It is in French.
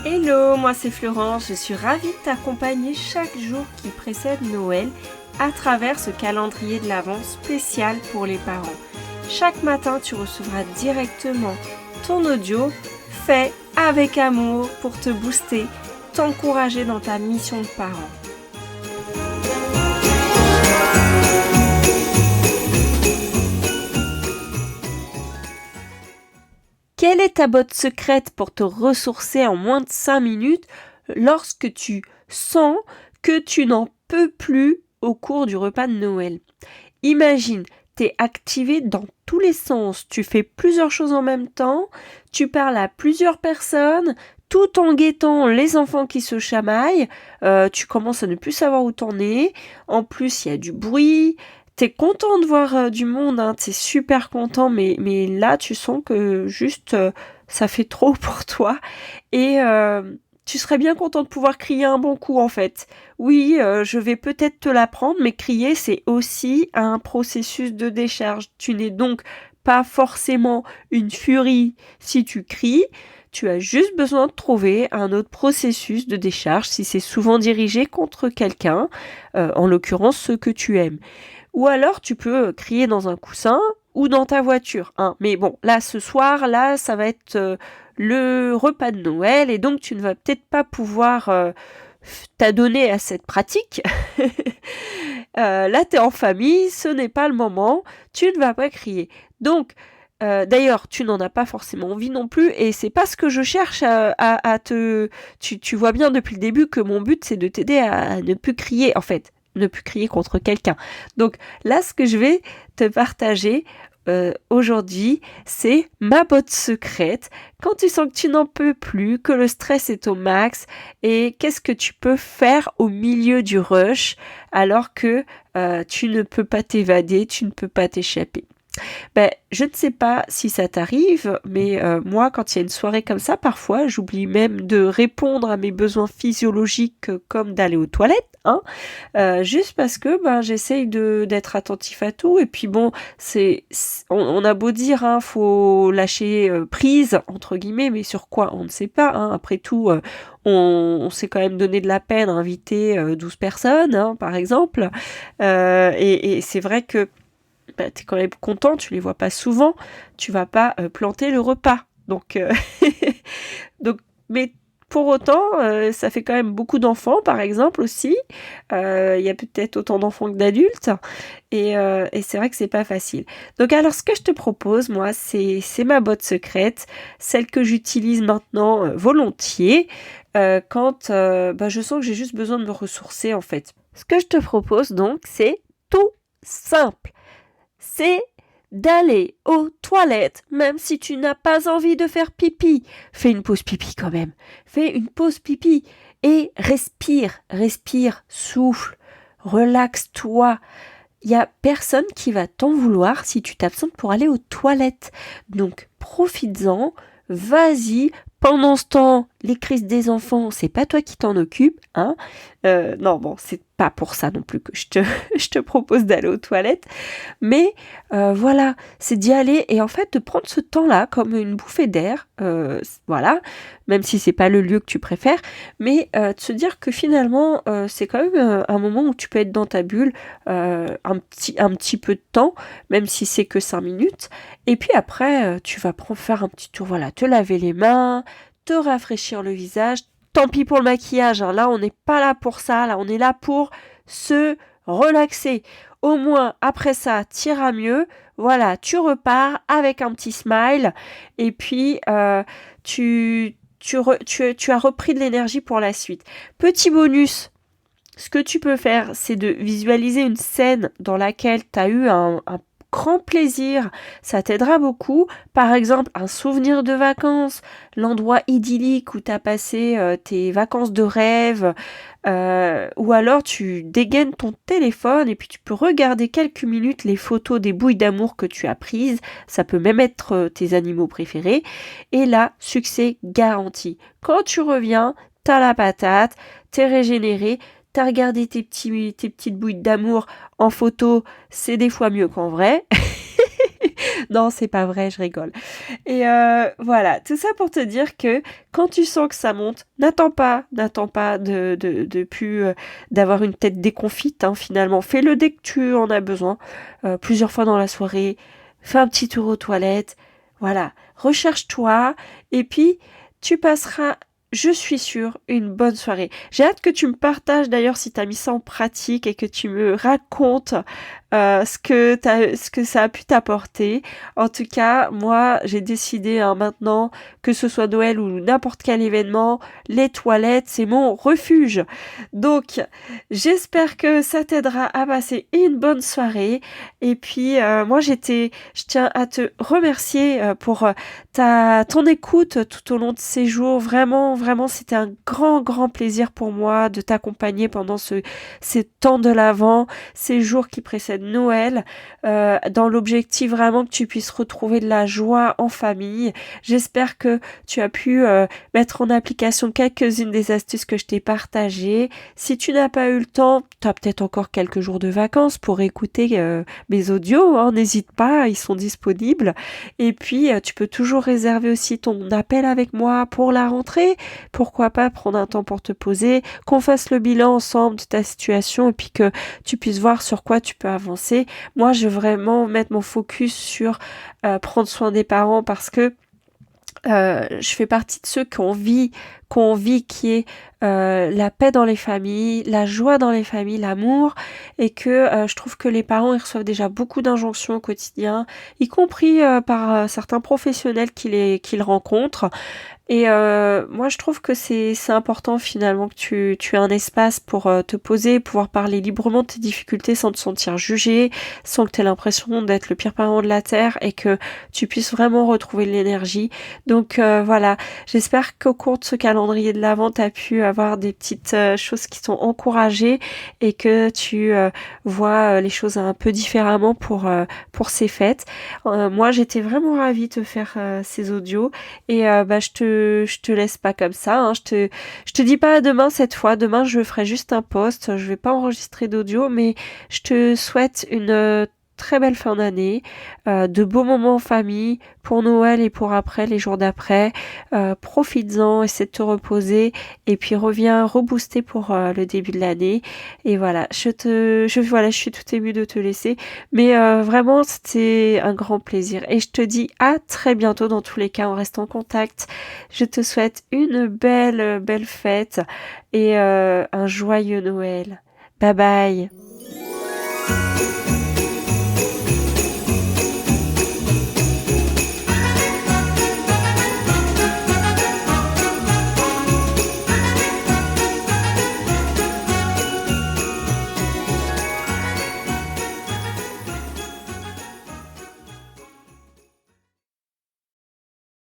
Hello, moi c'est Florence, je suis ravie de t'accompagner chaque jour qui précède Noël à travers ce calendrier de l'Avent spécial pour les parents. Chaque matin, tu recevras directement ton audio fait avec amour pour te booster, t'encourager dans ta mission de parent. Quelle est ta botte secrète pour te ressourcer en moins de 5 minutes lorsque tu sens que tu n'en peux plus au cours du repas de Noël? Imagine, t'es activé dans tous les sens, tu fais plusieurs choses en même temps, tu parles à plusieurs personnes, tout en guettant les enfants qui se chamaillent, tu commences à ne plus savoir où t'en es, en plus il y a du bruit. T'es content de voir du monde, hein, t'es super content, mais là tu sens que juste ça fait trop pour toi et tu serais bien content de pouvoir crier un bon coup en fait. Oui, je vais peut-être te l'apprendre, mais crier c'est aussi un processus de décharge. Tu n'es donc pas forcément une furie si tu cries. Tu as juste besoin de trouver un autre processus de décharge si c'est souvent dirigé contre quelqu'un, en l'occurrence ceux que tu aimes. Ou alors tu peux crier dans un coussin ou dans ta voiture. Hein. Mais bon, là ce soir, là ça va être le repas de Noël et donc tu ne vas peut-être pas pouvoir t'adonner à cette pratique. Là tu es en famille, ce n'est pas le moment, tu ne vas pas crier. Donc d'ailleurs, tu n'en as pas forcément envie non plus et c'est pas ce que je cherche à te... Tu vois bien depuis le début que mon but c'est de t'aider à ne plus crier en fait. Ne plus crier contre quelqu'un. Donc là, ce que je vais te partager aujourd'hui, c'est ma botte secrète. Quand tu sens que tu n'en peux plus, que le stress est au max, et qu'est-ce que tu peux faire au milieu du rush alors que tu ne peux pas t'évader, tu ne peux pas t'échapper. Je ne sais pas si ça t'arrive, mais moi, quand il y a une soirée comme ça, parfois, j'oublie même de répondre à mes besoins physiologiques comme d'aller aux toilettes, hein, juste parce que j'essaye d'être attentif à tout. Et puis bon, on a beau dire, hein, faut lâcher prise, entre guillemets, mais sur quoi, on ne sait pas. Hein. Après tout, on s'est quand même donné de la peine à inviter 12 personnes, hein, par exemple. Et c'est vrai que t'es quand même content, tu les vois pas souvent, tu vas pas planter le repas. Donc, mais pour autant, ça fait quand même beaucoup d'enfants, par exemple, aussi. Il y a peut-être autant d'enfants que d'adultes. Et c'est vrai que c'est pas facile. Donc, alors, ce que je te propose, moi, c'est ma botte secrète, celle que j'utilise maintenant volontiers, quand je sens que j'ai juste besoin de me ressourcer, en fait. Ce que je te propose, donc, c'est tout simple. C'est d'aller aux toilettes, même si tu n'as pas envie de faire pipi. Fais une pause pipi quand même. Fais une pause pipi et respire, souffle, relaxe-toi. Il n'y a personne qui va t'en vouloir si tu t'absentes pour aller aux toilettes. Donc, profites-en, vas-y. Pendant ce temps, les crises des enfants, c'est pas toi qui t'en occupe, hein. Non, bon, c'est pas pour ça non plus que je te propose d'aller aux toilettes. Mais voilà, c'est d'y aller et en fait de prendre ce temps-là comme une bouffée d'air, voilà, même si c'est pas le lieu que tu préfères, mais de se dire que finalement c'est quand même un moment où tu peux être dans ta bulle un petit peu de temps, même si c'est que 5 minutes. Et puis après, tu vas faire un petit tour, voilà, te laver les mains, te rafraîchir le visage. Tant pis pour le maquillage, hein, là on n'est pas là pour ça, là on est là pour se relaxer. Au moins après ça, t'iras mieux. Voilà, tu repars avec un petit smile et puis tu as repris de l'énergie pour la suite. Petit bonus, ce que tu peux faire, c'est de visualiser une scène dans laquelle tu as eu un grand plaisir. Ça t'aidera beaucoup. Par exemple, un souvenir de vacances, l'endroit idyllique où tu as passé tes vacances de rêve, ou alors tu dégaines ton téléphone et puis tu peux regarder quelques minutes les photos des bouilles d'amour que tu as prises. Ça peut même être tes animaux préférés. Et là, succès garanti. Quand tu reviens, t'as la patate, t'es régénéré, t'as regardé tes petites bouilles d'amour en photo, c'est des fois mieux qu'en vrai. Non, c'est pas vrai, je rigole. Et voilà, tout ça pour te dire que quand tu sens que ça monte, n'attends pas de plus d'avoir une tête déconfite, hein, finalement. Fais-le dès que tu en as besoin, plusieurs fois dans la soirée. Fais un petit tour aux toilettes. Voilà, recherche-toi et puis tu passeras, je suis sûre, une bonne soirée. J'ai hâte que tu me partages d'ailleurs si tu as mis ça en pratique et que tu me racontes ce que ça a pu t'apporter. En tout cas, moi, j'ai décidé maintenant, que ce soit Noël ou n'importe quel événement, les toilettes, c'est mon refuge. Donc, j'espère que ça t'aidera à passer une bonne soirée. Et puis, moi, je tiens à te remercier pour ton écoute tout au long de ces jours. Vraiment, vraiment, c'était un grand plaisir pour moi de t'accompagner pendant ces temps de l'Avent, ces jours qui précèdent Noël, dans l'objectif vraiment que tu puisses retrouver de la joie en famille. J'espère que tu as pu mettre en application quelques-unes des astuces que je t'ai partagées. Si tu n'as pas eu le temps, tu as peut-être encore quelques jours de vacances pour écouter mes audios, hein, n'hésite pas, ils sont disponibles. Et puis, tu peux toujours réserver aussi ton appel avec moi pour la rentrée. Pourquoi pas prendre un temps pour te poser, qu'on fasse le bilan ensemble de ta situation et puis que tu puisses voir sur quoi tu peux avancer. Moi, je veux vraiment mettre mon focus sur prendre soin des parents parce que je fais partie de ceux qui ont envie qu'il y ait la paix dans les familles, la joie dans les familles, l'amour, et que je trouve que les parents ils reçoivent déjà beaucoup d'injonctions au quotidien, y compris par certains professionnels qu'ils rencontrent. Et moi, je trouve que c'est important finalement que tu aies un espace pour te poser, pouvoir parler librement de tes difficultés sans te sentir jugé, sans que tu aies l'impression d'être le pire parent de la Terre et que tu puisses vraiment retrouver de l'énergie. Donc voilà, j'espère qu'au cours de ce calendrier de l'Avent, tu as pu avoir des petites choses qui t'ont encouragé et que tu vois les choses un peu différemment pour ces fêtes. Moi, j'étais vraiment ravie de te faire ces audios et je te laisse pas comme ça, hein. Je te dis pas à demain cette fois. Demain, je ferai juste un post. Je vais pas enregistrer d'audio, mais je te souhaite une très belle fin d'année, de beaux moments en famille pour Noël et pour après, les jours d'après. Profites-en, essaie de te reposer et puis reviens rebooster pour le début de l'année. Et voilà, je suis tout émue de te laisser, mais vraiment, c'était un grand plaisir. Et je te dis à très bientôt dans tous les cas, on reste en contact. Je te souhaite une belle fête et un joyeux Noël. Bye bye.